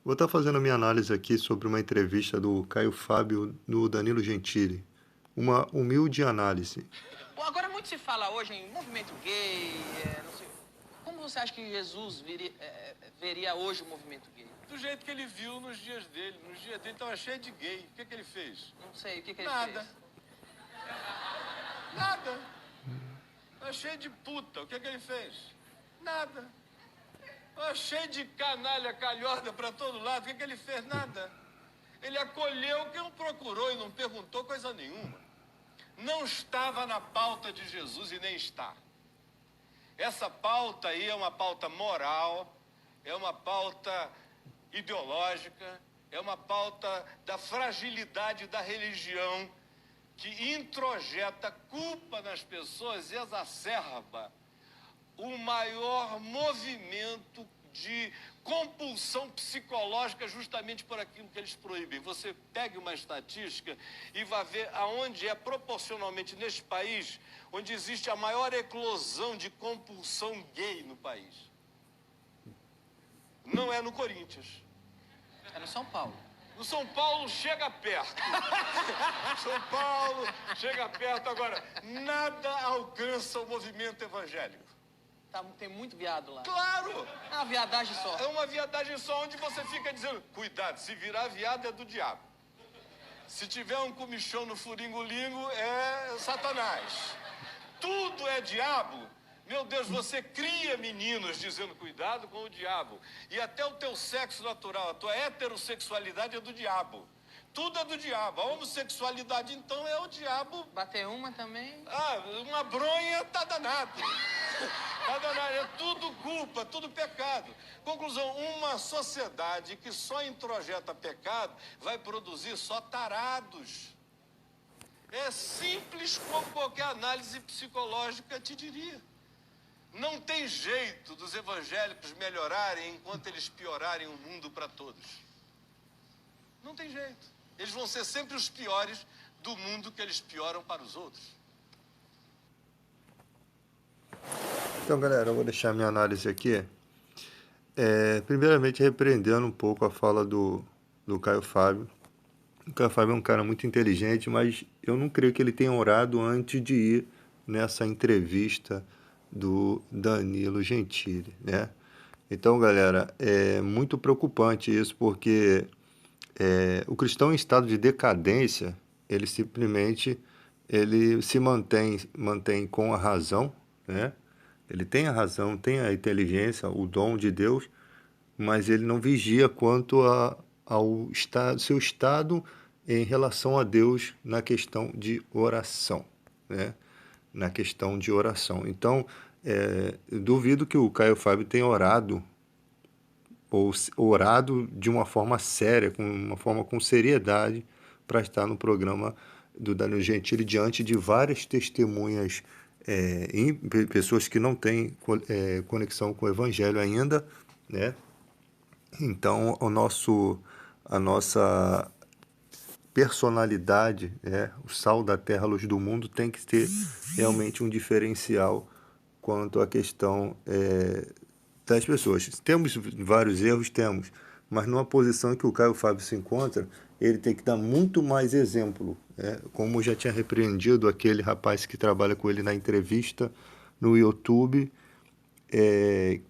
Vou estar fazendo a minha análise aqui sobre uma entrevista do Caio Fábio no Danilo Gentili. Uma humilde análise. Bom, agora muito se fala hoje em movimento gay, não sei. Como você acha que Jesus veria hoje o movimento gay? Do jeito que ele viu nos dias dele. Nos dias dele estava cheio de gay. O que ele fez? Não sei, o que ele Nada. fez? Nada. Estava cheio de puta. O que ele fez? Nada. Estava cheio de canalha, calhorda para todo lado. O que ele fez? Nada. Ele acolheu quem não procurou e não perguntou coisa nenhuma. Não estava na pauta de Jesus e nem está. Essa pauta aí é uma pauta moral, é uma pauta ideológica, é uma pauta da fragilidade da religião que introjeta culpa nas pessoas e exacerba o maior movimento de compulsão psicológica justamente por aquilo que eles proíbem. Você pegue uma estatística e vá ver aonde é proporcionalmente neste país onde existe a maior eclosão de compulsão gay no país. Não é no Corinthians. É no São Paulo. No São Paulo chega perto. São Paulo chega perto. Agora, nada alcança o movimento evangélico. Tem muito viado lá. Claro! É uma viadagem só. É uma viadagem só onde você fica dizendo, cuidado, se virar viado é do diabo. Se tiver um comichão no furingolingo, é Satanás. Tudo é diabo. Meu Deus, você cria meninos dizendo cuidado com o diabo. E até o teu sexo natural, a tua heterossexualidade é do diabo. Tudo é do diabo. A homossexualidade, então, é o diabo. Bater uma também. Ah, uma bronha tá danado. Tá danado. É tudo culpa, tudo pecado. Conclusão, uma sociedade que só introjeta pecado vai produzir só tarados. É simples como qualquer análise psicológica te diria. Não tem jeito dos evangélicos melhorarem enquanto eles piorarem o mundo para todos. Não tem jeito. Eles vão ser sempre os piores do mundo que eles pioram para os outros. Então, galera, eu vou deixar minha análise aqui. Primeiramente, repreendendo um pouco a fala do Caio Fábio. O Caio Fábio é um cara muito inteligente, mas eu não creio que ele tenha orado antes de ir nessa entrevista do Danilo Gentili, né? Então, galera, é muito preocupante isso, porque o cristão em estado de decadência, ele simplesmente se mantém com a razão, né? Ele tem a razão, tem a inteligência, o dom de Deus, mas ele não vigia quanto ao seu estado em relação a Deus na questão de oração, né? Na questão de oração. Então, duvido que o Caio Fábio tenha orado, ou orado de uma forma séria, com seriedade, para estar no programa do Danilo Gentili diante de várias testemunhas, pessoas que não têm conexão com o Evangelho ainda, né? Então, a nossa personalidade, o sal da terra, a luz do mundo, tem que ter realmente um diferencial quanto à questão das pessoas. Temos vários erros, temos, mas numa posição em que o Caio Fábio se encontra, ele tem que dar muito mais exemplo, como eu já tinha repreendido aquele rapaz que trabalha com ele na entrevista no YouTube,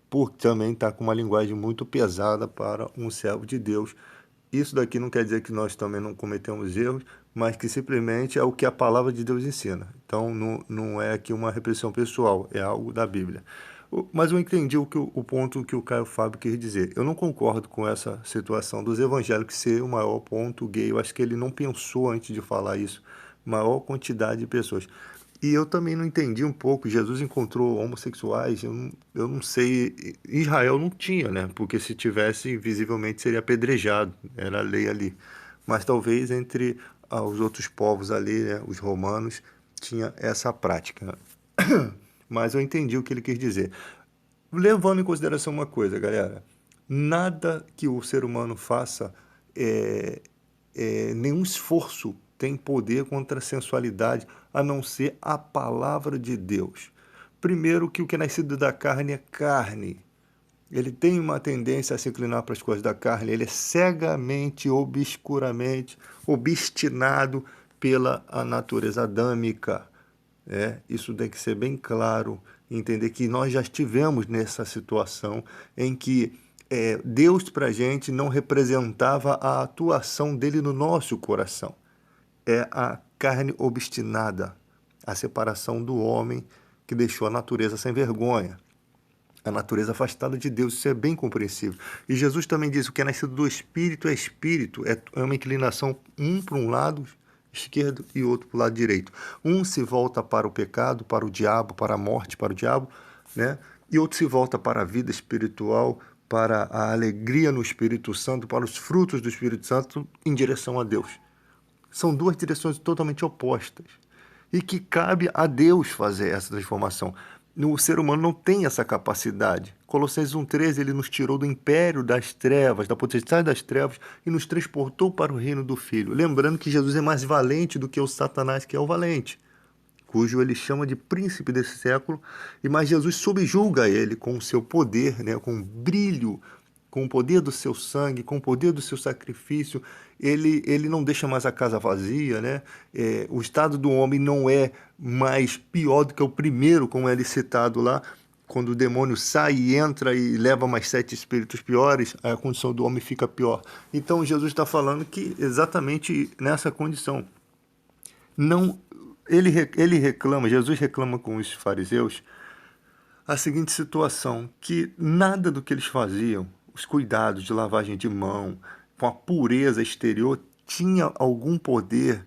por também estar com uma linguagem muito pesada para um servo de Deus. Isso daqui não quer dizer que nós também não cometemos erros, mas que simplesmente é o que a palavra de Deus ensina. Então, não é aqui uma repressão pessoal, é algo da Bíblia. Mas eu entendi o ponto que o Caio Fábio quis dizer. Eu não concordo com essa situação dos evangélicos ser o maior ponto gay. Eu acho que ele não pensou antes de falar isso. Maior quantidade de pessoas. E eu também não entendi um pouco. Jesus encontrou homossexuais, eu não sei. Israel não tinha, né? Porque se tivesse, visivelmente seria apedrejado. Era a lei ali. Mas talvez entre os outros povos ali, né, os romanos, tinha essa prática. Mas eu entendi o que ele quis dizer. Levando em consideração uma coisa, galera. Nada que o ser humano faça, nenhum esforço tem poder contra a sensualidade, a não ser a palavra de Deus. Primeiro, que o que é nascido da carne é carne. Ele tem uma tendência a se inclinar para as coisas da carne, ele é cegamente, obscuramente, obstinado pela a natureza adâmica. Isso tem que ser bem claro, entender que nós já estivemos nessa situação em que Deus para a gente não representava a atuação dele no nosso coração. É a carne obstinada, a separação do homem que deixou a natureza sem vergonha, a natureza afastada de Deus. Isso é bem compreensível. E Jesus também diz: o que é nascido do Espírito, é uma inclinação um para um lado esquerdo e outro para o lado direito. Um se volta para o pecado, para o diabo, para a morte, para o diabo, né? E outro se volta para a vida espiritual, para a alegria no Espírito Santo, para os frutos do Espírito Santo em direção a Deus. São duas direções totalmente opostas e que cabe a Deus fazer essa transformação. O ser humano não tem essa capacidade. Colossenses 1,13, ele nos tirou do império das trevas, da potestade das trevas, e nos transportou para o reino do Filho. Lembrando que Jesus é mais valente do que o Satanás, que é o valente, cujo ele chama de príncipe desse século, mas Jesus subjuga ele com o seu poder, né, com o brilho, com o poder do seu sangue, com o poder do seu sacrifício. Ele não deixa mais a casa vazia, né? O estado do homem não é mais pior do que o primeiro, como é citado lá, quando o demônio sai e entra e leva mais 7 espíritos piores, a condição do homem fica pior. Então Jesus está falando que exatamente nessa condição. Não, Jesus reclama com os fariseus a seguinte situação, que nada do que eles faziam, os cuidados de lavagem de mão, com a pureza exterior, tinha algum poder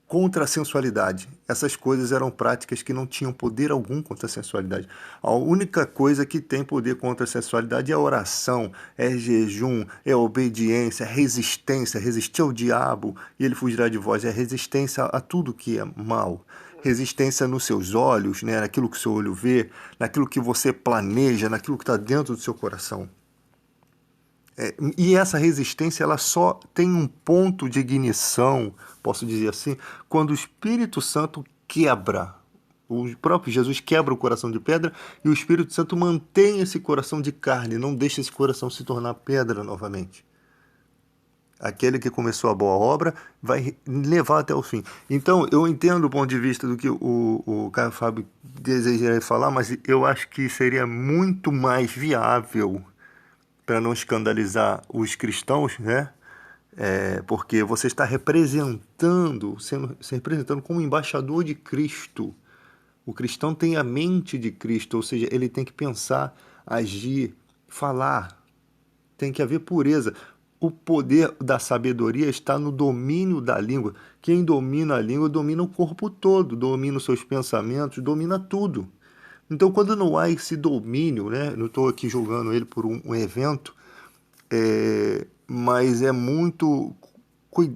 contra a sensualidade. Essas coisas eram práticas que não tinham poder algum contra a sensualidade. A única coisa que tem poder contra a sensualidade é a oração, é jejum, é obediência, é resistência, resistir ao diabo e ele fugirá de vós, é resistência a tudo que é mal. Resistência nos seus olhos, né? Naquilo que o seu olho vê, naquilo que você planeja, naquilo que está dentro do seu coração. E essa resistência ela só tem um ponto de ignição, posso dizer assim, quando o Espírito Santo quebra. O próprio Jesus quebra o coração de pedra e o Espírito Santo mantém esse coração de carne, não deixa esse coração se tornar pedra novamente. Aquele que começou a boa obra vai levar até o fim. Então, eu entendo o ponto de vista do que o Caio Fábio desejaria falar, mas eu acho que seria muito mais viável, para não escandalizar os cristãos, né? Porque você está sendo representando como embaixador de Cristo. O cristão tem a mente de Cristo, ou seja, ele tem que pensar, agir, falar. Tem que haver pureza. O poder da sabedoria está no domínio da língua. Quem domina a língua domina o corpo todo, domina os seus pensamentos, domina tudo. Então, quando não há esse domínio, né? Não estou aqui julgando ele por um evento, mas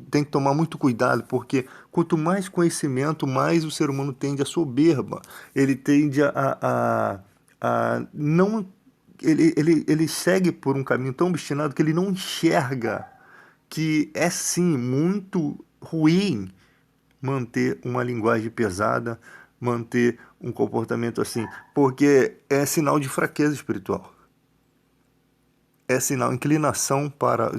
tem que tomar muito cuidado, porque quanto mais conhecimento, mais o ser humano tende a soberba. Ele tende a não... Ele segue por um caminho tão obstinado que ele não enxerga que é sim muito ruim manter uma linguagem pesada, manter um comportamento assim, porque é sinal de fraqueza espiritual. É sinal, inclinação para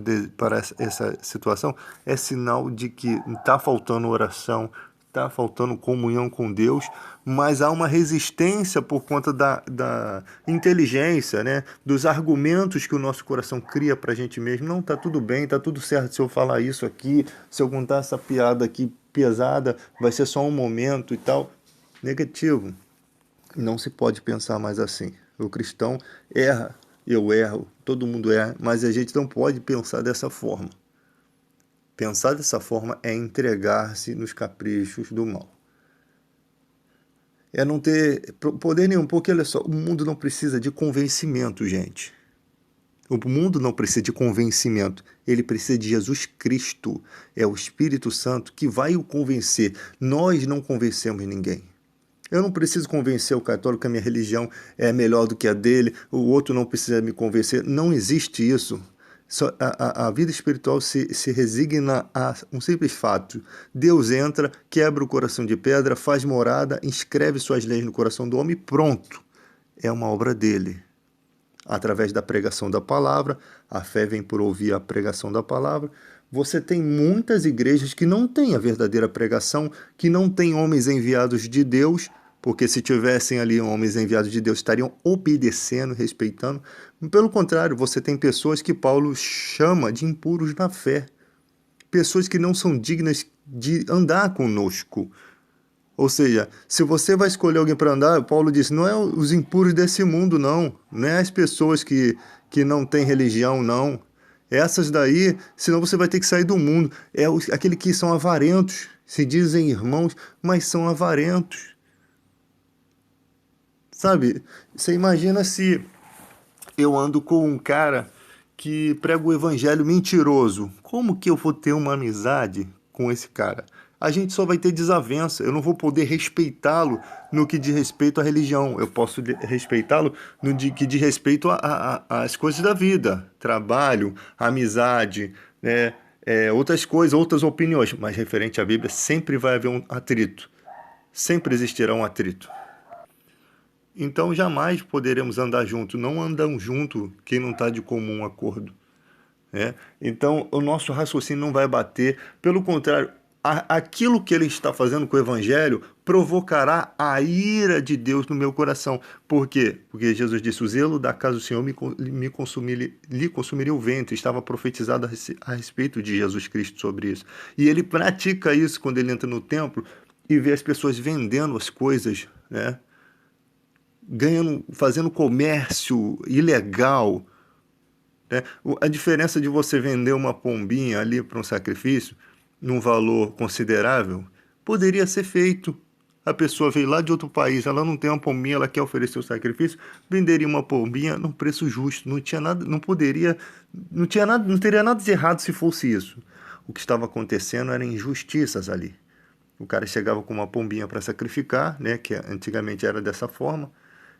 essa situação, é sinal de que está faltando oração, está faltando comunhão com Deus, mas há uma resistência por conta da inteligência, né? Dos argumentos que o nosso coração cria para a gente mesmo. Não, está tudo bem, está tudo certo se eu falar isso aqui, se eu contar essa piada aqui pesada, vai ser só um momento e tal. Negativo. Não se pode pensar mais assim. O cristão erra, eu erro, todo mundo erra, mas a gente não pode pensar dessa forma. Pensar dessa forma é entregar-se nos caprichos do mal. É não ter poder nenhum, porque olha só, o mundo não precisa de convencimento, gente. O mundo não precisa de convencimento, ele precisa de Jesus Cristo. É o Espírito Santo que vai o convencer. Nós não convencemos ninguém. Eu não preciso convencer o católico que a minha religião é melhor do que a dele, o outro não precisa me convencer. Não existe isso. A vida espiritual se resigna a um simples fato. Deus entra, quebra o coração de pedra, faz morada, inscreve suas leis no coração do homem e pronto. É uma obra dele. através da pregação da palavra. A fé vem por ouvir a pregação da palavra. Você tem muitas igrejas que não têm a verdadeira pregação, que não têm homens enviados de Deus, porque se tivessem ali homens enviados de Deus, estariam obedecendo, respeitando. Pelo contrário, você tem pessoas que Paulo chama de impuros na fé. Pessoas que não são dignas de andar conosco. Ou seja, se você vai escolher alguém para andar, Paulo disse, não é os impuros desse mundo, não. Não é as pessoas que não têm religião, não. Essas daí, senão você vai ter que sair do mundo. É aquele que são avarentos, se dizem irmãos, mas são avarentos. Sabe, você imagina se eu ando com um cara que prega o evangelho mentiroso. Como que eu vou ter uma amizade com esse cara? A gente só vai ter desavença. Eu não vou poder respeitá-lo no que diz respeito à religião. Eu posso respeitá-lo no que diz respeito às coisas da vida. Trabalho, amizade, né? Outras coisas, outras opiniões. Mas referente à Bíblia, sempre vai haver um atrito. Sempre existirá um atrito. Então jamais poderemos andar juntos. Não andam junto quem não está de comum acordo. Né? Então o nosso raciocínio não vai bater. Pelo contrário, aquilo que ele está fazendo com o evangelho provocará a ira de Deus no meu coração. Por quê? Porque Jesus disse, o zelo da casa do Senhor lhe consumiria o ventre. Estava profetizado a respeito de Jesus Cristo sobre isso. E ele pratica isso quando ele entra no templo e vê as pessoas vendendo as coisas, né? Fazendo comércio ilegal. Né? A diferença de você vender uma pombinha ali para um sacrifício num valor considerável, poderia ser feito. A pessoa veio lá de outro país, ela não tem uma pombinha, ela quer oferecer o sacrifício, venderia uma pombinha num preço justo. Não tinha nada, não teria nada de errado se fosse isso. O que estava acontecendo eram injustiças ali. O cara chegava com uma pombinha para sacrificar, né, que antigamente era dessa forma,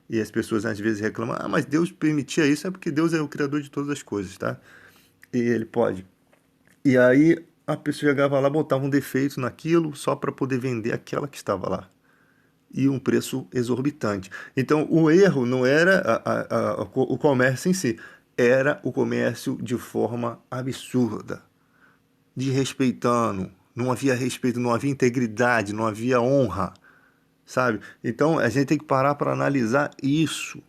e as pessoas às vezes reclamam, mas Deus permitia isso, é porque Deus é o criador de todas as coisas, tá? E ele pode. E aí a pessoa chegava lá, botava um defeito naquilo só para poder vender aquela que estava lá. E um preço exorbitante. Então o erro não era o comércio em si, era o comércio de forma absurda, desrespeitando. Não havia respeito, não havia integridade, não havia honra. Sabe? Então a gente tem que parar para analisar isso.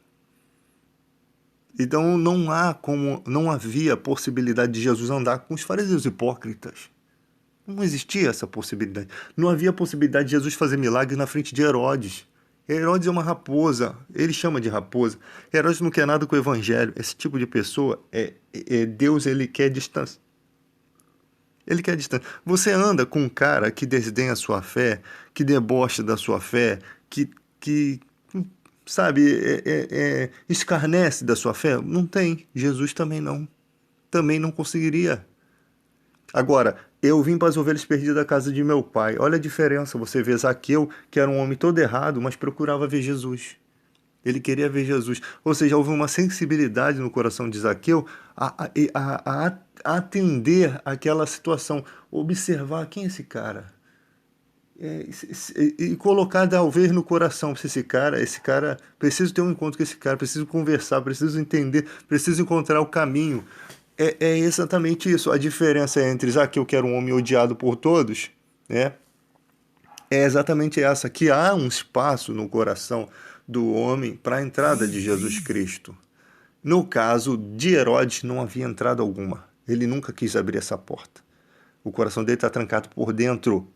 Então não havia possibilidade de Jesus andar com os fariseus hipócritas. Não existia essa possibilidade. Não havia possibilidade de Jesus fazer milagres na frente de Herodes. Herodes é uma raposa, ele chama de raposa. Herodes não quer nada com o evangelho. Esse tipo de pessoa, Deus, ele quer distância. Ele quer distância. Você anda com um cara que desdenha a sua fé, que debocha da sua fé, que sabe, escarnece da sua fé? Não tem. Jesus também não. Também não conseguiria. Agora, eu vim para as ovelhas perdidas da casa de meu pai. Olha a diferença. Você vê Zaqueu, que era um homem todo errado, mas procurava ver Jesus. Ele queria ver Jesus. Ou seja, houve uma sensibilidade no coração de Zaqueu a atender aquela situação. Observar quem é esse cara. E colocar talvez no coração esse cara, preciso ter um encontro com esse cara, preciso conversar, preciso entender, preciso encontrar o caminho. É exatamente isso. A diferença entre Zaqueu, que era um homem odiado por todos, né? É exatamente essa, que há um espaço no coração do homem para a entrada de Jesus Cristo. No caso de Herodes, não havia entrada alguma. Ele nunca quis abrir essa porta. O coração dele está trancado por dentro.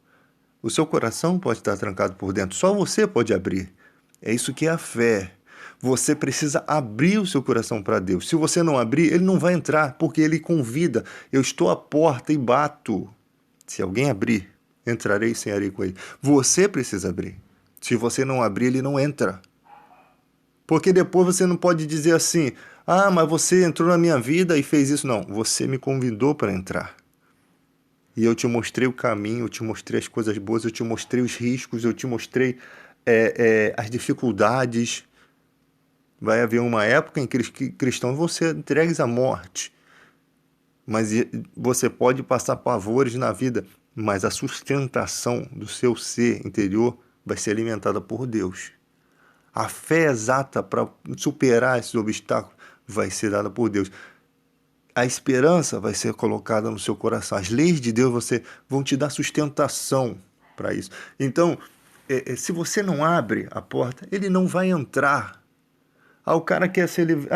O seu coração pode estar trancado por dentro. Só você pode abrir. É isso que é a fé. Você precisa abrir o seu coração para Deus. Se você não abrir, ele não vai entrar, porque ele convida. Eu estou à porta e bato. Se alguém abrir, entrarei e cearei com ele. Você precisa abrir. Se você não abrir, ele não entra. Porque depois você não pode dizer assim, mas você entrou na minha vida e fez isso. Não, você me convidou para entrar. E eu te mostrei o caminho, eu te mostrei as coisas boas, eu te mostrei os riscos, eu te mostrei as dificuldades. Vai haver uma época em que cristãos vão ser entregues à morte. Mas você pode passar pavores na vida, mas a sustentação do seu ser interior vai ser alimentada por Deus. A fé exata para superar esses obstáculos vai ser dada por Deus. A esperança vai ser colocada no seu coração. As leis de Deus vão te dar sustentação para isso. Então, se você não abre a porta, ele não vai entrar. O cara quer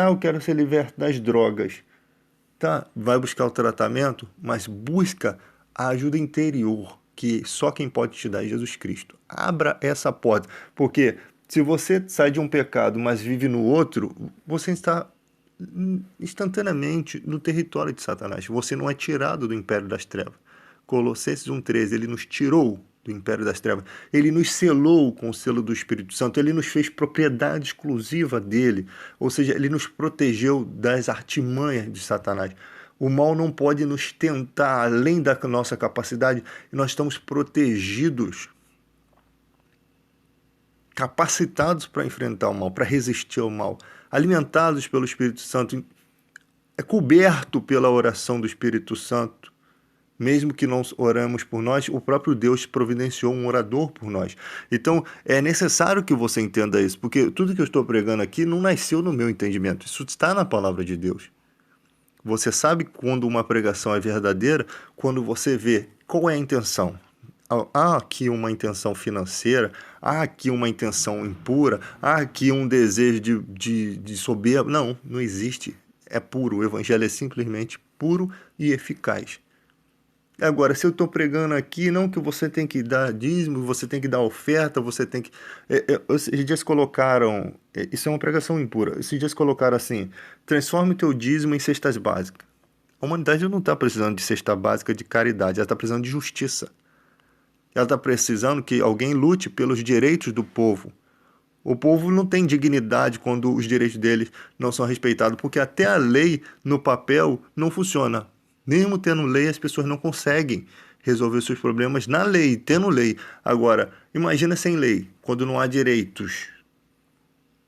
eu quero ser liberto das drogas. Tá? Vai buscar o tratamento, mas busca a ajuda interior, que só quem pode te dar é Jesus Cristo. Abra essa porta, porque se você sai de um pecado, mas vive no outro, você está instantaneamente no território de Satanás. Você não é tirado do império das trevas. Colossenses 1,13, ele nos tirou do império das trevas. Ele nos selou com o selo do Espírito Santo. Ele nos fez propriedade exclusiva dele. Ou seja, ele nos protegeu das artimanhas de Satanás. O mal não pode nos tentar além da nossa capacidade. E nós estamos protegidos, capacitados para enfrentar o mal, para resistir ao mal, alimentados pelo Espírito Santo, é coberto pela oração do Espírito Santo. Mesmo que não oramos por nós, o próprio Deus providenciou um orador por nós. Então, é necessário que você entenda isso, porque tudo que eu estou pregando aqui não nasceu no meu entendimento. Isso está na palavra de Deus. Você sabe quando uma pregação é verdadeira, quando você vê qual é a intenção. Há aqui uma intenção financeira, há aqui uma intenção impura, há aqui um desejo de soberba. Não existe. É puro. O evangelho é simplesmente puro e eficaz. Agora, se eu estou pregando aqui, não que você tem que dar dízimo, você tem que dar oferta, você tem que... Esses dias colocaram... Isso é uma pregação impura. Esses dias colocaram assim: transforme o teu dízimo em cestas básicas. A humanidade não está precisando de cesta básica de caridade, ela está precisando de justiça. Ela está precisando que alguém lute pelos direitos do povo. O povo não tem dignidade quando os direitos deles não são respeitados, porque até a lei no papel não funciona. Mesmo tendo lei, as pessoas não conseguem resolver seus problemas na lei, tendo lei. Agora, imagina sem lei, quando não há direitos.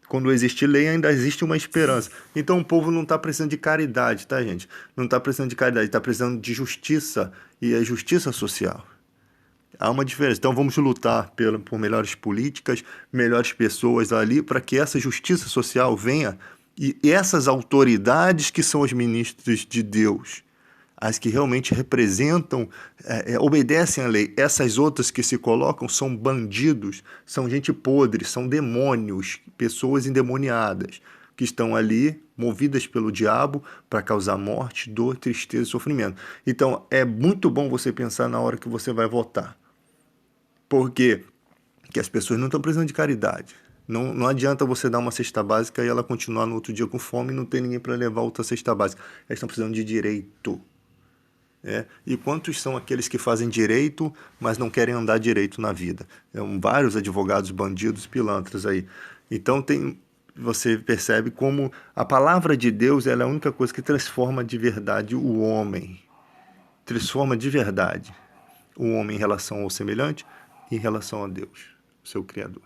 Quando existe lei, ainda existe uma esperança. Então o povo não está precisando de caridade, tá, gente? Não está precisando de caridade, está precisando de justiça, e é justiça social. Há uma diferença. Então vamos lutar por melhores políticas, melhores pessoas ali, para que essa justiça social venha, e essas autoridades que são os ministros de Deus, as que realmente representam, obedecem à lei. Essas outras que se colocam são bandidos, são gente podre, são demônios, pessoas endemoniadas, que estão ali movidas pelo diabo para causar morte, dor, tristeza e sofrimento. Então é muito bom você pensar na hora que você vai votar. Porque as pessoas não estão precisando de caridade. Não adianta você dar uma cesta básica e ela continuar no outro dia com fome e não ter ninguém para levar outra cesta básica. Elas estão precisando de direito. E quantos são aqueles que fazem direito, mas não querem andar direito na vida? Vários advogados, bandidos, pilantras aí. Então você percebe como a palavra de Deus ela é a única coisa que transforma de verdade o homem. Transforma de verdade o homem em relação ao semelhante e em relação a Deus, seu Criador.